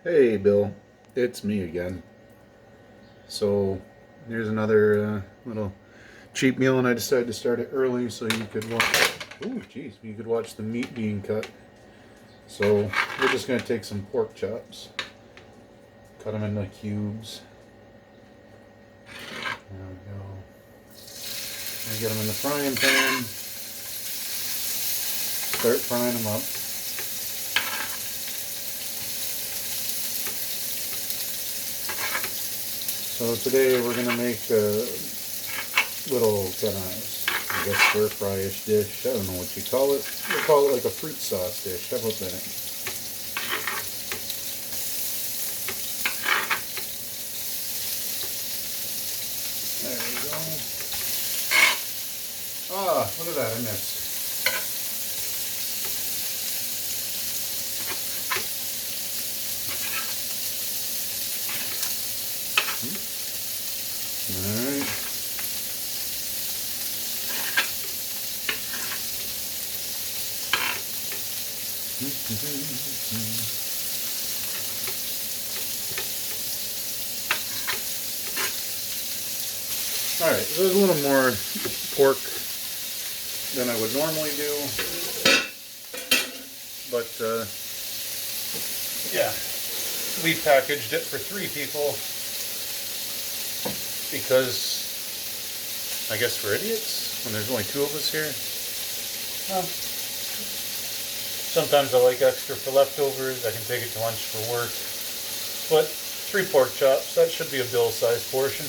Hey Bill, it's me again. So here's another little cheap meal, and I decided to start it early so you could watch. Ooh, geez, you could watch the meat being cut. So we're just gonna take some pork chops, cut them into cubes. There we go. And get them in the frying pan. Start frying them up. So today we're gonna make a little kind of, I guess, stir fry-ish dish. I don't know what you call it. We'll call it like a fruit sauce dish. How about that? There we go. Ah, look at that, I missed. Alright. Alright, so there's a little more pork than I would normally do. But, yeah, we packaged it for 3 people because, I guess, we're idiots when there's only 2 of us here. Well, sometimes I like extra for leftovers. I can take it to lunch for work. But 3 pork chops, that should be a Bill-sized portion.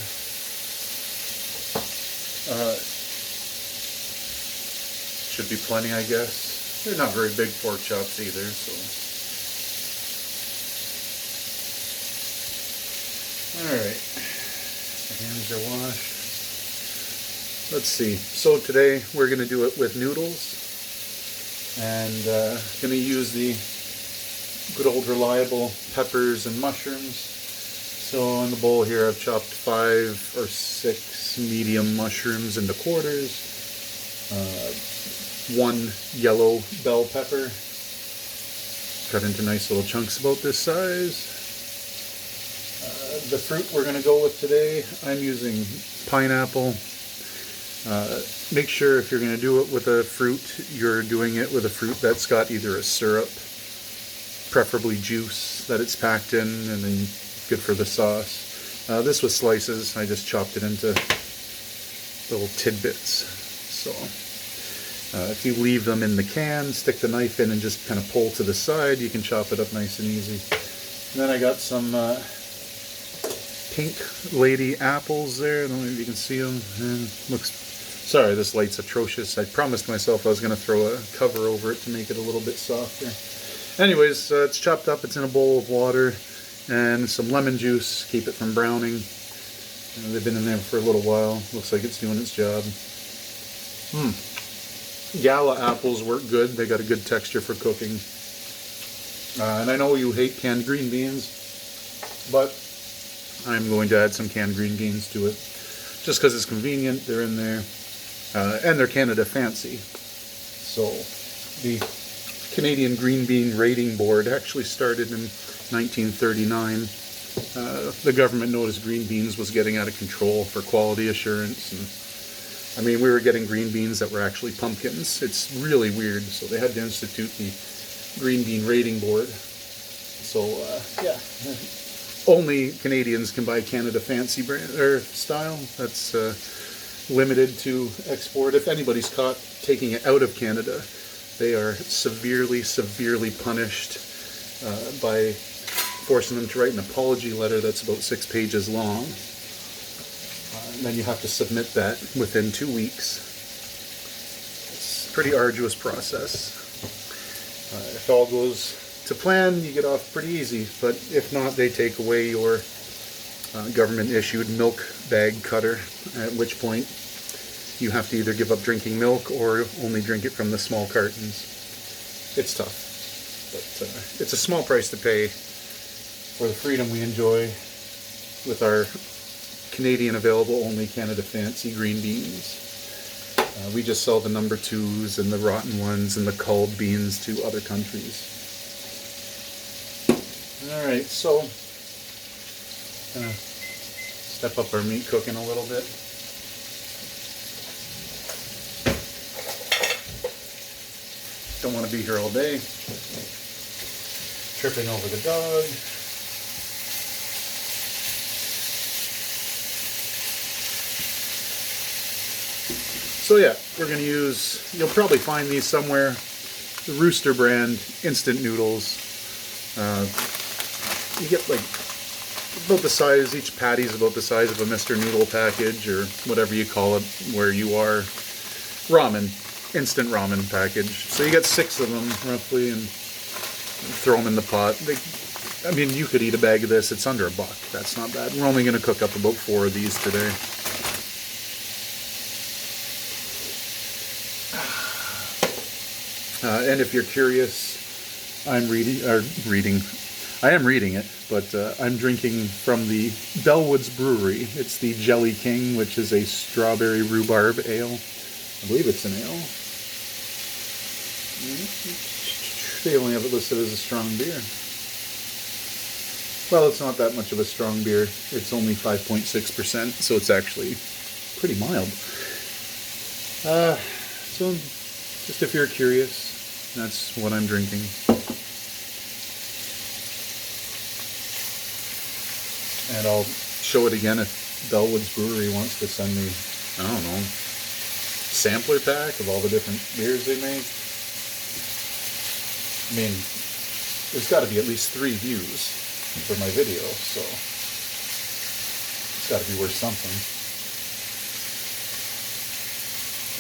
Should be plenty, I guess. They're not very big pork chops either, so. Alright. Hands are washed. Let's see. So today we're going to do it with noodles. And going to use the good old reliable peppers and mushrooms. So in the bowl here I've chopped 5 or 6 medium mushrooms into quarters. 1 yellow bell pepper, cut into nice little chunks about this size. The fruit we're going to go with today, I'm using pineapple. Make sure if you're going to do it with a fruit, you're doing it with a fruit that's got either a syrup, preferably juice, that it's packed in, and then good for the sauce. This was slices. I just chopped it into little tidbits. So if you leave them in the can, stick the knife in and just kind of pull to the side, you can chop it up nice and easy. And then I got some pink lady apples there. I don't know if you can see them. Looks. Sorry, this light's atrocious. I promised myself I was going to throw a cover over it to make it a little bit softer. Anyways, it's chopped up. It's in a bowl of water and some lemon juice. Keep it from browning. They've been in there for a little while. Looks like it's doing its job. Gala apples work good. They got a good texture for cooking. And I know you hate canned green beans, but I'm going to add some canned green beans to it. Just because it's convenient, they're in there. And they're Canada fancy. So the Canadian Green Bean Rating Board actually started in 1939. The government noticed green beans was getting out of control for quality assurance, and I mean, we were getting green beans that were actually pumpkins. It's really weird, so they had to institute the Green Bean Rating Board. So, yeah. Only Canadians can buy Canada Fancy brand or style. That's limited to export. If anybody's caught taking it out of Canada, they are severely, severely punished by forcing them to write an apology letter that's about 6 pages long. And then you have to submit that within 2 weeks. It's a pretty arduous process. If all goes to plan, you get off pretty easy, but if not, they take away your government-issued milk bag cutter, at which point you have to either give up drinking milk or only drink it from the small cartons. It's tough, but it's a small price to pay for the freedom we enjoy with our Canadian available only Canada Fancy green beans. We just sell the number 2s and the rotten ones and the culled beans to other countries. Alright, so gonna step up our meat cooking a little bit. Don't want to be here all day. Tripping over the dog. So yeah, we're going to use, you'll probably find these somewhere, the Rooster brand instant noodles. You get like about the size, each patty's about the size of a Mr. Noodle package or whatever you call it where you are. Ramen, instant ramen package. So you get 6 of them roughly and throw them in the pot. I mean, you could eat a bag of this, it's under $1. That's not bad. We're only going to cook up about 4 of these today. And if you're curious, I am reading it, but I'm drinking from the Bellwoods Brewery. It's the Jelly King, which is a strawberry rhubarb ale. I believe it's an ale. They only have it listed as a strong beer. Well, it's not that much of a strong beer. It's only 5.6%, so it's actually pretty mild. So, just if you're curious, that's what I'm drinking. And I'll show it again if Bellwoods Brewery wants to send me, I don't know, sampler pack of all the different beers they make. I mean, there's got to be at least 3 views for my video, so it's got to be worth something.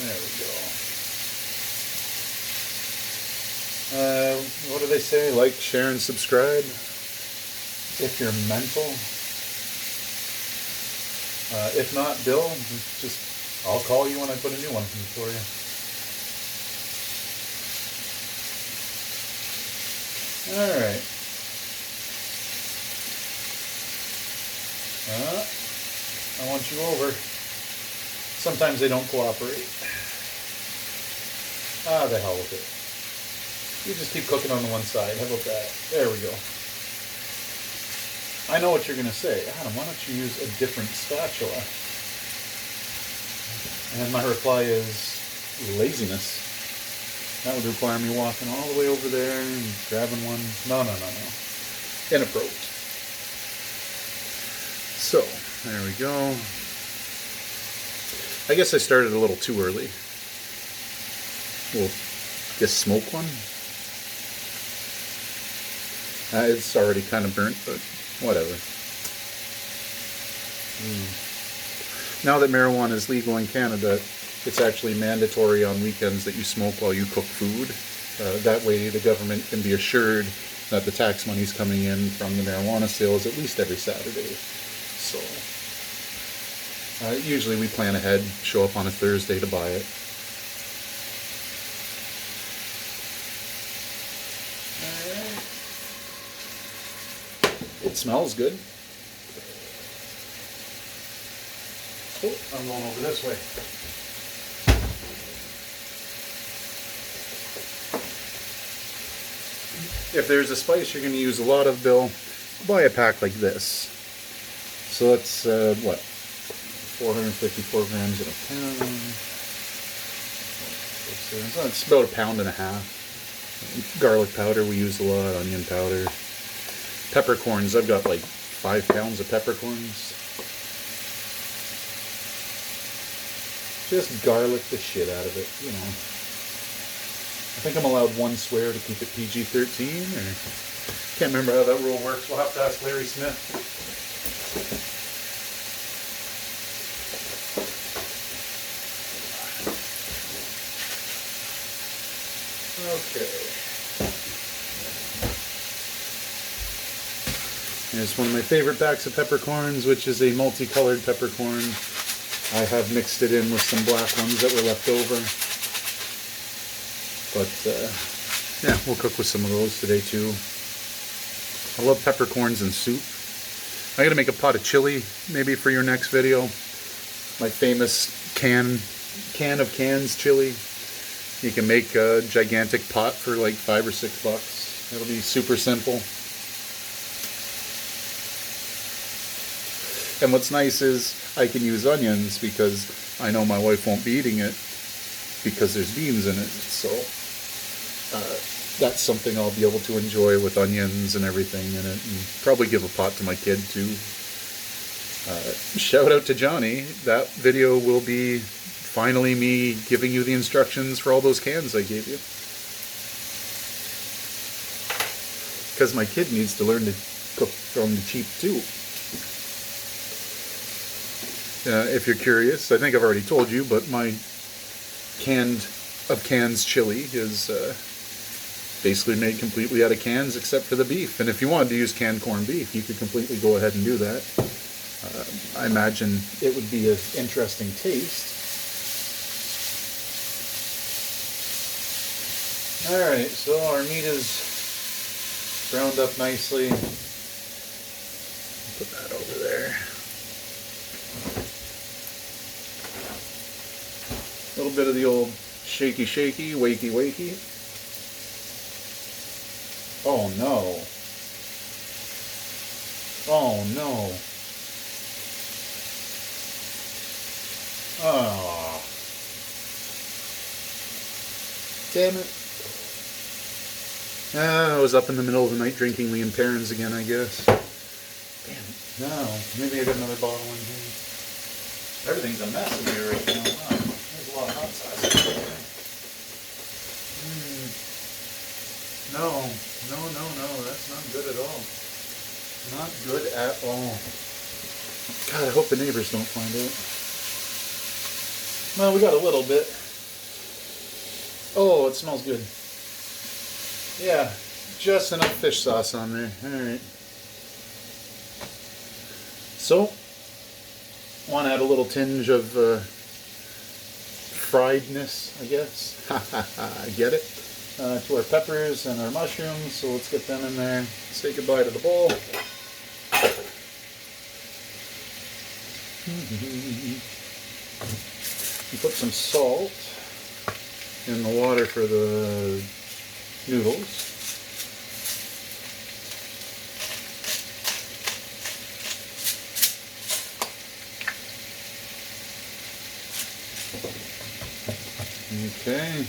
There we go. What do they say? Like, share, and subscribe if you're mental. If not, Bill, just I'll call you when I put a new one for you. Alright. I want you over. Sometimes they don't cooperate. The hell with it. You just keep cooking on the one side. How about that? There we go. I know what you're going to say. Adam, why don't you use a different spatula? And my reply is laziness. That would require me walking all the way over there and grabbing one. No. Inappropriate. So, there we go. I guess I started a little too early. We'll just smoke one. It's already kind of burnt, but whatever. Now that marijuana is legal in Canada, it's actually mandatory on weekends that you smoke while you cook food. That way the government can be assured that the tax money is coming in from the marijuana sales at least every Saturday. So usually we plan ahead, show up on a Thursday to buy it. It smells good. Oh, I'm going over this way. If there's a spice you're going to use a lot of, Bill, buy a pack like this. So that's, what, 454 grams in a pound. So it's about 1.5 pounds. Garlic powder we use a lot, onion powder. Peppercorns, I've got like 5 pounds of peppercorns. Just garlic the shit out of it, you know. I think I'm allowed 1 swear to keep it PG-13, or can't remember how that rule works. We'll have to ask Larry Smith. Okay. Here's one of my favorite packs of peppercorns, which is a multicolored peppercorn. I have mixed it in with some black ones that were left over. But, yeah, we'll cook with some of those today, too. I love peppercorns in soup. I'm going to make a pot of chili, maybe, for your next video. My famous can of cans chili. You can make a gigantic pot for like $5 or $6. It'll be super simple. And what's nice is I can use onions because I know my wife won't be eating it because there's beans in it. So that's something I'll be able to enjoy with onions and everything in it, and probably give a pot to my kid too. Shout out to Johnny. That video will be finally me giving you the instructions for all those cans I gave you. Because my kid needs to learn to cook from the cheap too. If you're curious, I think I've already told you, but my cans chili is basically made completely out of cans except for the beef. And if you wanted to use canned corned beef, you could completely go ahead and do that. I imagine it would be an interesting taste. Alright, so our meat is browned up nicely. Put that over there. A little bit of the old shaky shaky, wakey wakey. Oh no. Oh no. Oh. Damn it. I was up in the middle of the night drinking Lee and Perrins again, I guess. Damn it. No. Maybe I got another bottle in here. Everything's a mess in here right now. Wow. There's a lot of hot sauce. No. No. That's not good at all. Not good at all. God, I hope the neighbors don't find out. Well, we got a little bit. Oh, it smells good. Yeah, just enough fish sauce on there. Alright. So, want to add a little tinge of friedness, I guess. I get it. To our peppers and our mushrooms, so let's get them in there. Say goodbye to the bowl. You put some salt in the water for the noodles. Okay.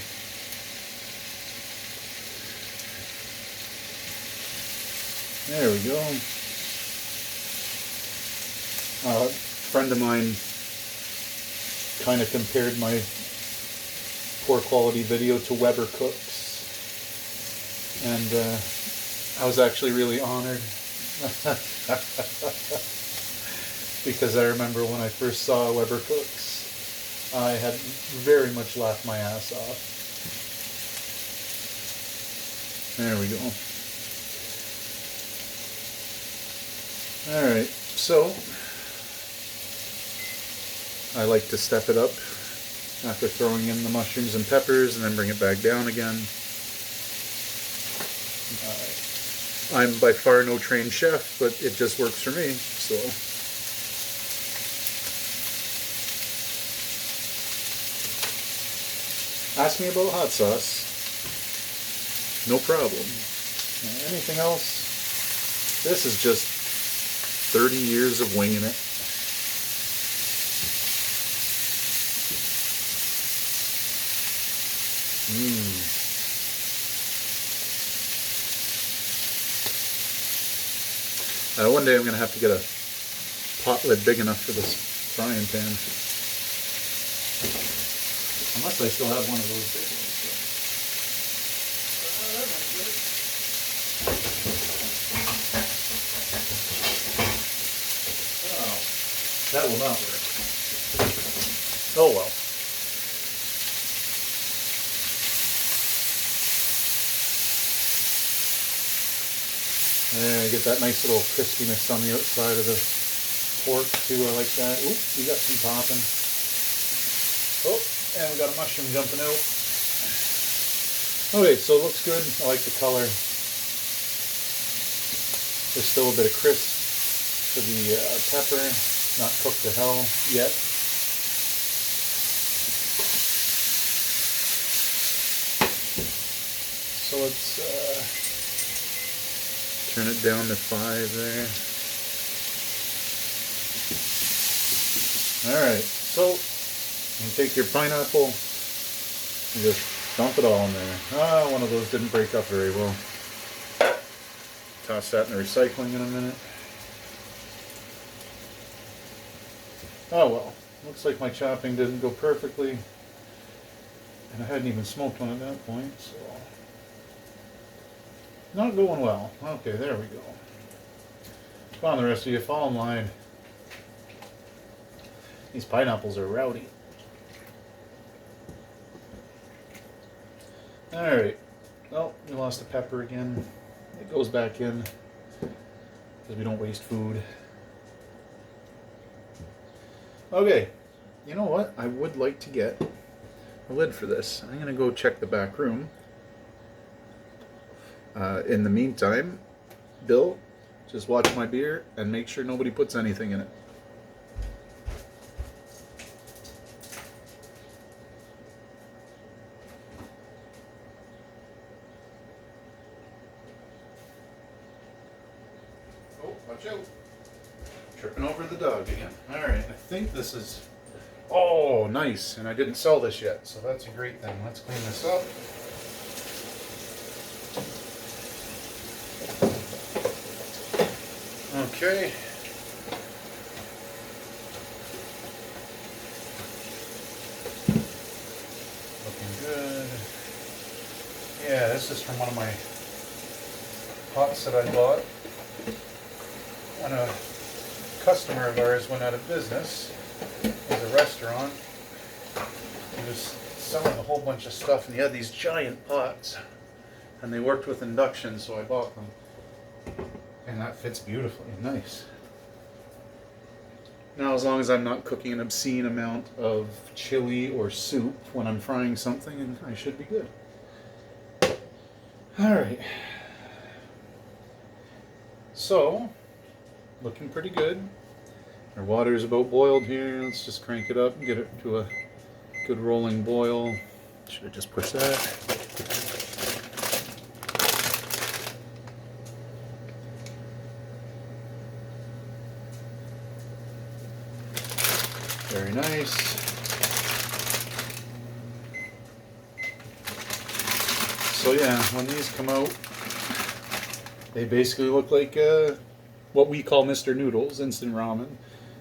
There we go. A friend of mine kind of compared my poor quality video to Weber Cooks, and I was actually really honored because I remember when I first saw Weber Cooks, I had very much laughed my ass off. There we go. Alright, so I like to step it up after throwing in the mushrooms and peppers and then bring it back down again. I'm by far no trained chef, but it just works for me, so. Ask me about hot sauce. No problem. Anything else? This is just 30 years of winging it. One day I'm going to have to get a pot lid big enough for this frying pan. Unless I still have one of those big ones. Oh, that will not work. Oh well. There, get that nice little crispiness on the outside of the pork too. I like that. Oop, we got some popping. Oh, and we got a mushroom jumping out. Okay, so it looks good. I like the color. There's still a bit of crisp to the pepper. Not cooked to hell yet. So let's turn it down to 5 there. Alright, so you take your pineapple and just dump it all in there. Ah, one of those didn't break up very well. Toss that in the recycling in a minute. Oh well, looks like my chopping didn't go perfectly. And I hadn't even smoked one at that point, so... Not going well. Okay, there we go. Come on, the rest of you, fall in line. These pineapples are rowdy. Alright. Well, we lost the pepper again. It goes back in because we don't waste food. Okay. You know what? I would like to get a lid for this. I'm going to go check the back room. In the meantime, Bill, just watch my beer and make sure nobody puts anything in it. Oh, watch out. Tripping over the dog again. Alright, I think this is... Oh, nice. And I didn't sell this yet, so that's a great thing. Let's clean this up. Okay. Looking good. Yeah, this is from one of my pots that I bought when a customer of ours went out of business. It was a restaurant. He was selling a whole bunch of stuff and he had these giant pots and they worked with induction, so I bought them. And that fits beautifully. Nice. Now, as long as I'm not cooking an obscene amount of chili or soup when I'm frying something, I should be good. Alright. So, looking pretty good. Our water is about boiled here. Let's just crank it up and get it to a good rolling boil. Should have just pushed that. Very nice. So yeah, when these come out, they basically look like what we call Mr. Noodles, instant ramen.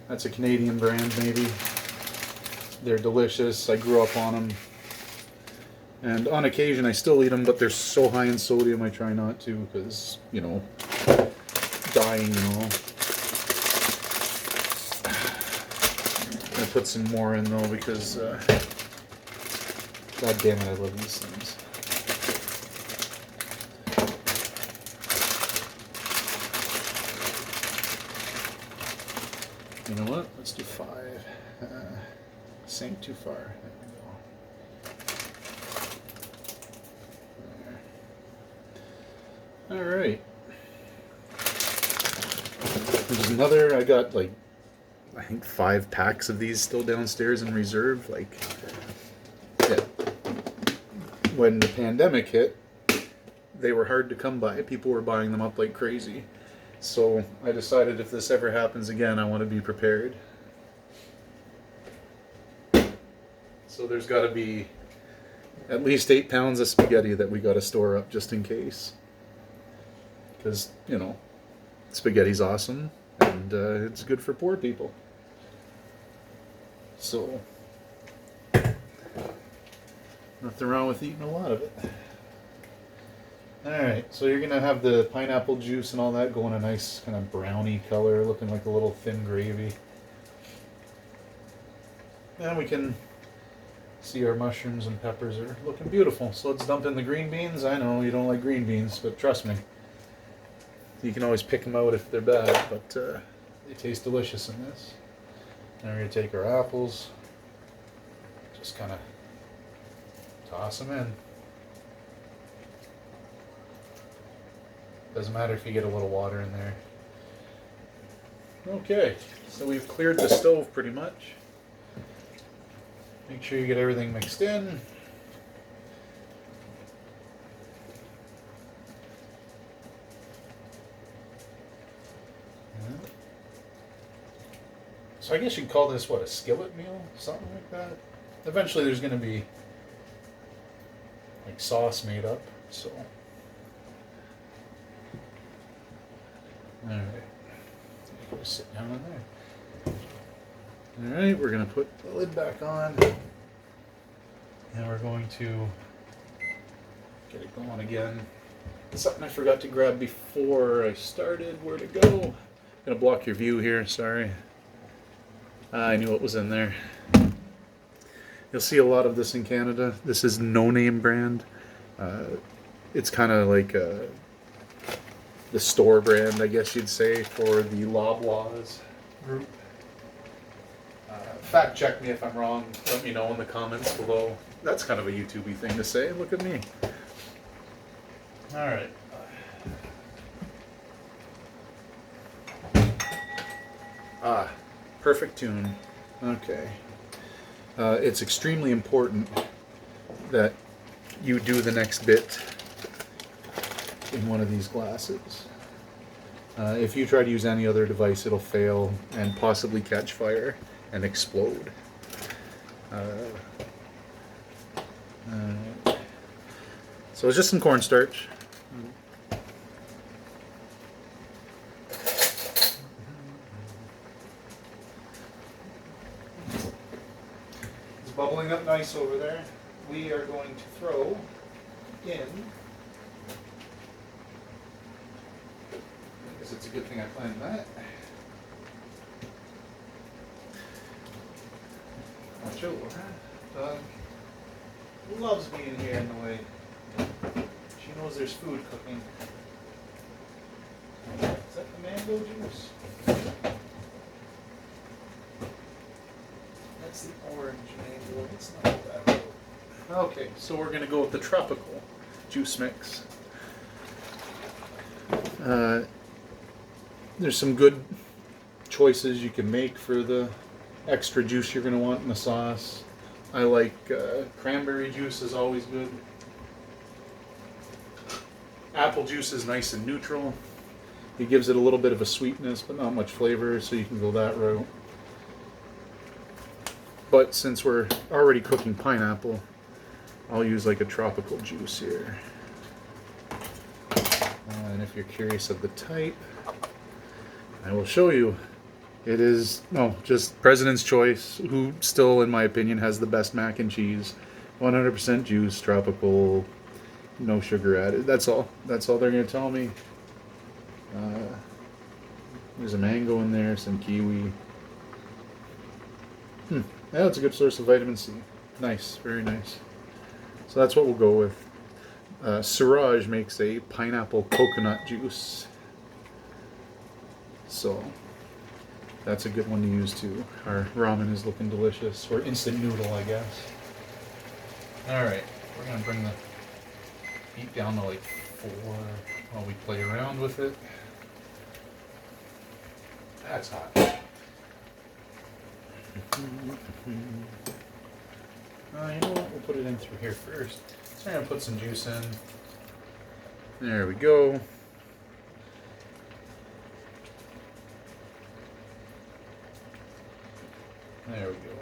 That's a Canadian brand, maybe. They're delicious. I grew up on them. And on occasion I still eat them, but they're so high in sodium I try not to because, you know, dying and all. I'm going to put some more in though because, god damn it, I love these things. You know what? Let's do 5. Sank too far. There we go. There. Alright. There's another, I got like, I think 5 packs of these still downstairs in reserve. Like, yeah. When the pandemic hit, they were hard to come by. People were buying them up like crazy. So I decided if this ever happens again, I want to be prepared. So there's got to be at least 8 pounds of spaghetti that we got to store up just in case. Because, you know, spaghetti's awesome and it's good for poor people. So, nothing wrong with eating a lot of it. Alright, so you're going to have the pineapple juice and all that going a nice kind of browny color, looking like a little thin gravy. And we can see our mushrooms and peppers are looking beautiful. So let's dump in the green beans. I know you don't like green beans, but trust me. You can always pick them out if they're bad, but they taste delicious in this. Now we're going to take our apples, just kind of toss them in. Doesn't matter if you get a little water in there. Okay, so we've cleared the stove pretty much. Make sure you get everything mixed in. So I guess you'd call this, what, a skillet meal? Something like that? Eventually there's going to be like sauce made up, so. Alright. Just sit down in there. Alright, we're going to put the lid back on. And we're going to get it going again. Something I forgot to grab before I started. Where'd it go? I'm going to block your view here, sorry. I knew what was in there. You'll see a lot of this in Canada. This is No Name brand. It's kind of like the store brand, I guess you'd say, for the Loblaws group. Fact check me if I'm wrong. Let me know in the comments below. That's kind of a YouTubey thing to say. Look at me. All right. Perfect tune. Okay. It's extremely important that you do the next bit in one of these glasses. If you try to use any other device, it'll fail and possibly catch fire and explode. So it's just some cornstarch. Bubbling up nice over there. We are going to throw in, I guess it's a good thing I planned that. Watch out. Who loves being here in the way? She knows there's food cooking. Is that the mango juice? That's the orange mango. It's not that. Okay, so we're going to go with the tropical juice mix. There's some good choices you can make for the extra juice you're going to want in the sauce. I like cranberry juice is always good. Apple juice is nice and neutral. It gives it a little bit of a sweetness, but not much flavor, so you can go that route. But since we're already cooking pineapple, I'll use like a tropical juice here. And if you're curious of the type, I will show you. It is, just President's Choice, who still, in my opinion, has the best mac and cheese. 100% juice, tropical, no sugar added. That's all. That's all they're going to tell me. There's a mango in there, some kiwi. Yeah, it's a good source of vitamin C. Nice, very nice. So that's what we'll go with. Siraj makes a pineapple coconut juice. So that's a good one to use too. Our ramen is looking delicious. Or instant noodle, I guess. Alright, we're going to bring the heat down to like 4 while we play around with it. That's hot. You know what? We'll put it in through here first. So I'm going to put some juice in. There we go. There we go.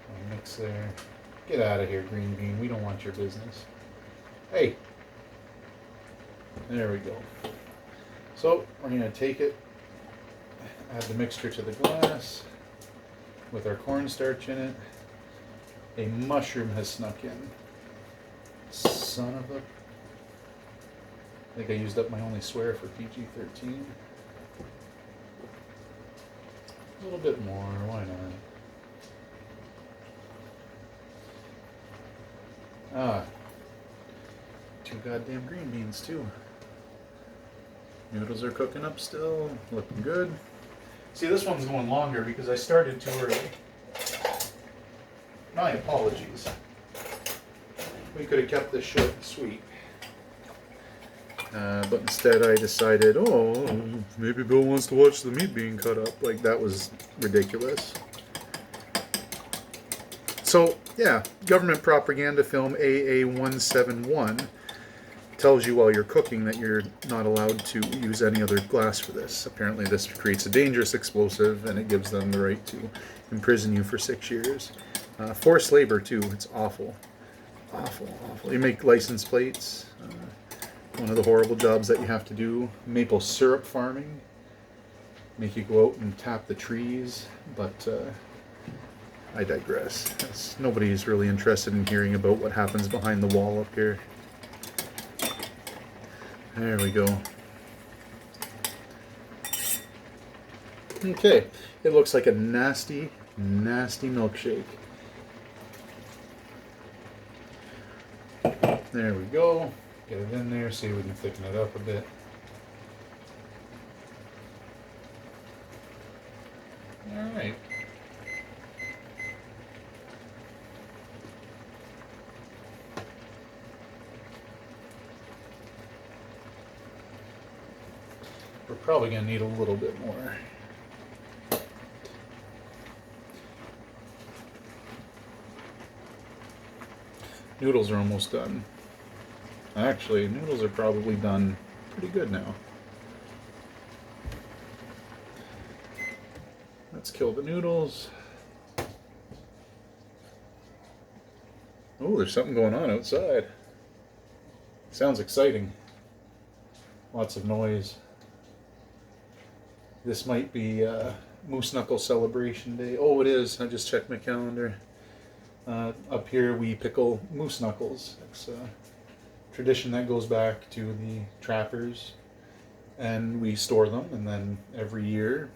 I'll mix there. Get out of here, green bean. We don't want your business. Hey! There we go. So, we're going to take it, add the mixture to the glass with our cornstarch in it. A mushroom has snuck in. Son of a... I think I used up my only swear for PG-13. A little bit more, why not? 2 goddamn green beans too. Noodles are cooking up still, looking good. See, this one's going longer because I started too early. My apologies. We could have kept this short and sweet. But instead I decided, maybe Bill wants to watch the meat being cut up. Like, that was ridiculous. So, yeah, government propaganda film AA171 tells you while you're cooking that you're not allowed to use any other glass for this. Apparently this creates a dangerous explosive, and it gives them the right to imprison you for 6 years. Forced labor too, it's awful. Awful, awful. You make license plates. One of the horrible jobs that you have to do. Maple syrup farming. Make you go out and tap the trees, but I digress. Nobody's really interested in hearing about what happens behind the wall up here. There we go. Okay, it looks like a nasty, nasty milkshake. There we go. Get it in there, see if we can thicken it up a bit. Alright. We're probably going to need a little bit more. Noodles are almost done. Actually, noodles are probably done pretty good now. Let's kill the noodles. Oh, there's something going on outside. Sounds exciting. Lots of noise. This might be Moose Knuckle Celebration Day. Oh, it is. I just checked my calendar. Up here we pickle moose knuckles. It's a tradition that goes back to the trappers, and we store them, and then every year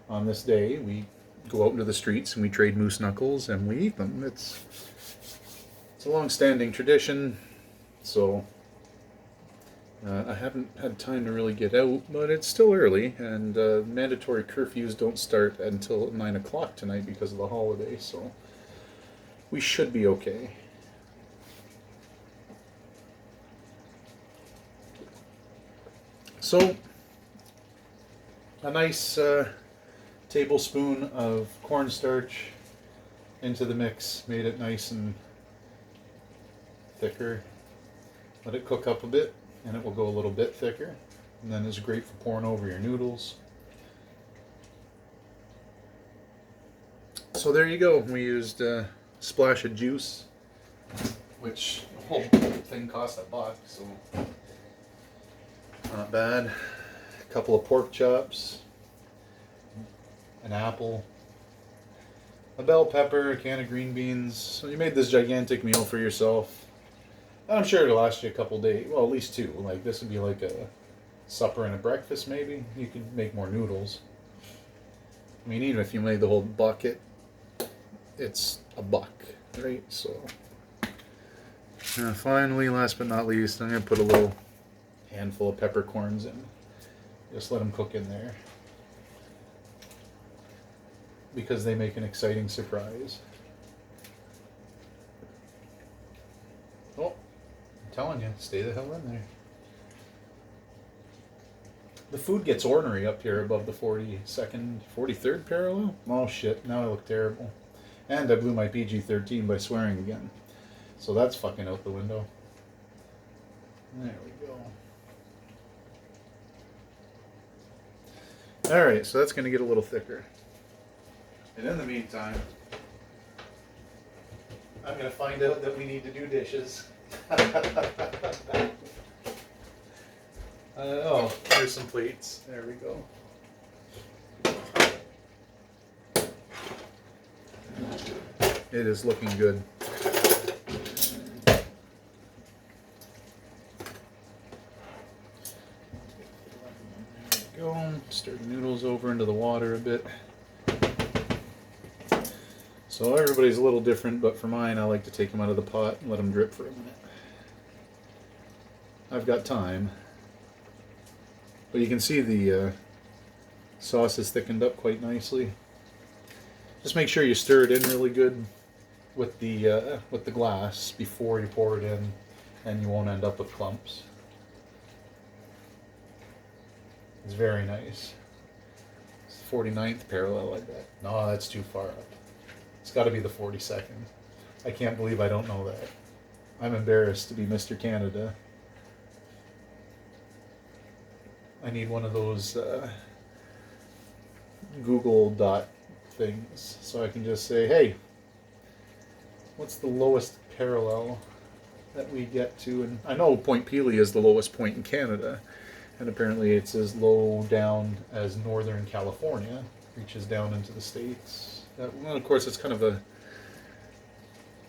on this day we go out into the streets and we trade moose knuckles and we eat them. It's a long-standing tradition, so I haven't had time to really get out, but it's still early, and mandatory curfews don't start until 9 o'clock tonight because of the holiday, so we should be okay. So, a nice tablespoon of cornstarch into the mix, made it nice and thicker. Let it cook up a bit, and it will go a little bit thicker, and then it's great for pouring over your noodles. So there you go. We used splash of juice, which the whole thing cost $1, so not bad. A couple of pork chops, an apple, a bell pepper, a can of green beans. So you made this gigantic meal for yourself. I'm sure it'll last you a couple days. Well, at least 2. Like this would be like a supper and a breakfast maybe. You could make more noodles. I mean, even if you made the whole bucket, it's $1, right? So finally, last but not least, I'm going to put a little handful of peppercorns in. Just let them cook in there, because they make an exciting surprise. Oh, I'm telling you, stay the hell in there. The food gets ornery up here above the 43rd parallel. Oh shit, now I look terrible. And I blew my PG-13 by swearing again. So that's fucking out the window. There we go. Alright, so that's going to get a little thicker. And in the meantime, I'm going to find out that we need to do dishes. Oh, here's some plates. There we go. It is looking good. There we go. Stir the noodles over into the water a bit. So everybody's a little different, but for mine, I like to take them out of the pot and let them drip for a minute. I've got time. But you can see the sauce is thickened up quite nicely. Just make sure you stir it in really good with the glass before you pour it in, and you won't end up with clumps. It's very nice. It's the 49th parallel, I bet. No, that's too far up. It's got to be the 42nd. I can't believe I don't know that. I'm embarrassed to be Mr. Canada. I need one of those Google dot things so I can just say, hey, what's the lowest parallel that we get to? And I know Point Pelee is the lowest point in Canada, and apparently it's as low down as Northern California, reaches down into the States. Well, of course, it's kind of a,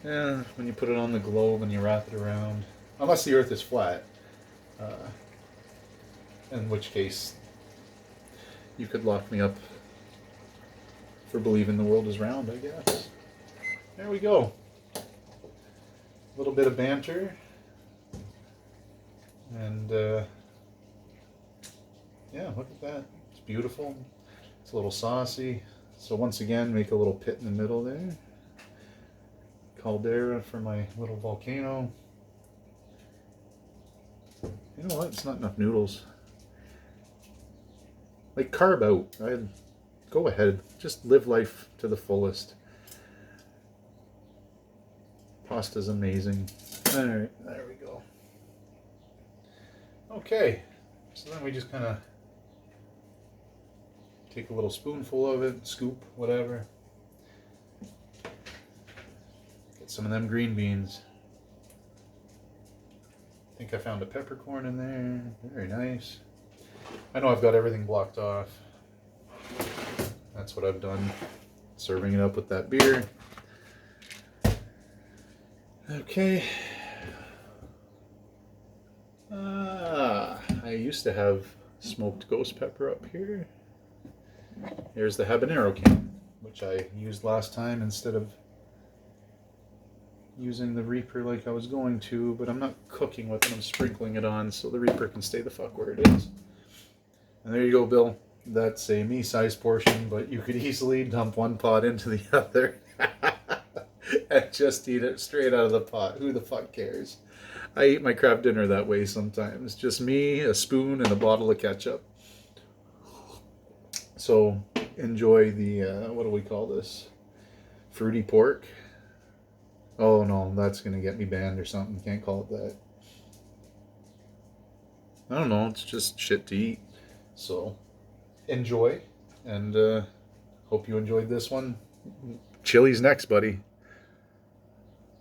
yeah, when you put it on the globe and you wrap it around, unless the Earth is flat, in which case you could lock me up for believing the world is round, I guess. There we go. A little bit of banter. And yeah, look at that. It's beautiful. It's a little saucy. So once again, make a little pit in the middle there. Caldera for my little volcano. You know what? It's not enough noodles. Like, carb out. Go ahead. Just live life to the fullest. Pasta's amazing. Alright, there we go. Okay. So then we just kind of take a little spoonful of it, scoop, whatever. Get some of them green beans. I think I found a peppercorn in there. Very nice. I know I've got everything blocked off. That's what I've done. Serving it up with that beer. Okay. I used to have smoked ghost pepper up here. Here's the habanero can, which I used last time instead of using the Reaper like I was going to, but I'm not cooking with it, I'm sprinkling it on so the Reaper can stay the fuck where it is. And there you go, Bill. That's a me-sized portion, but you could easily dump one pot into the other and just eat it straight out of the pot. Who the fuck cares? I eat my crab dinner that way sometimes. Just me, a spoon, and a bottle of ketchup. So enjoy the, what do we call this? Fruity pork. Oh no, that's going to get me banned or something. Can't call it that. I don't know, it's just shit to eat. So enjoy, and hope you enjoyed this one. Chili's next, buddy.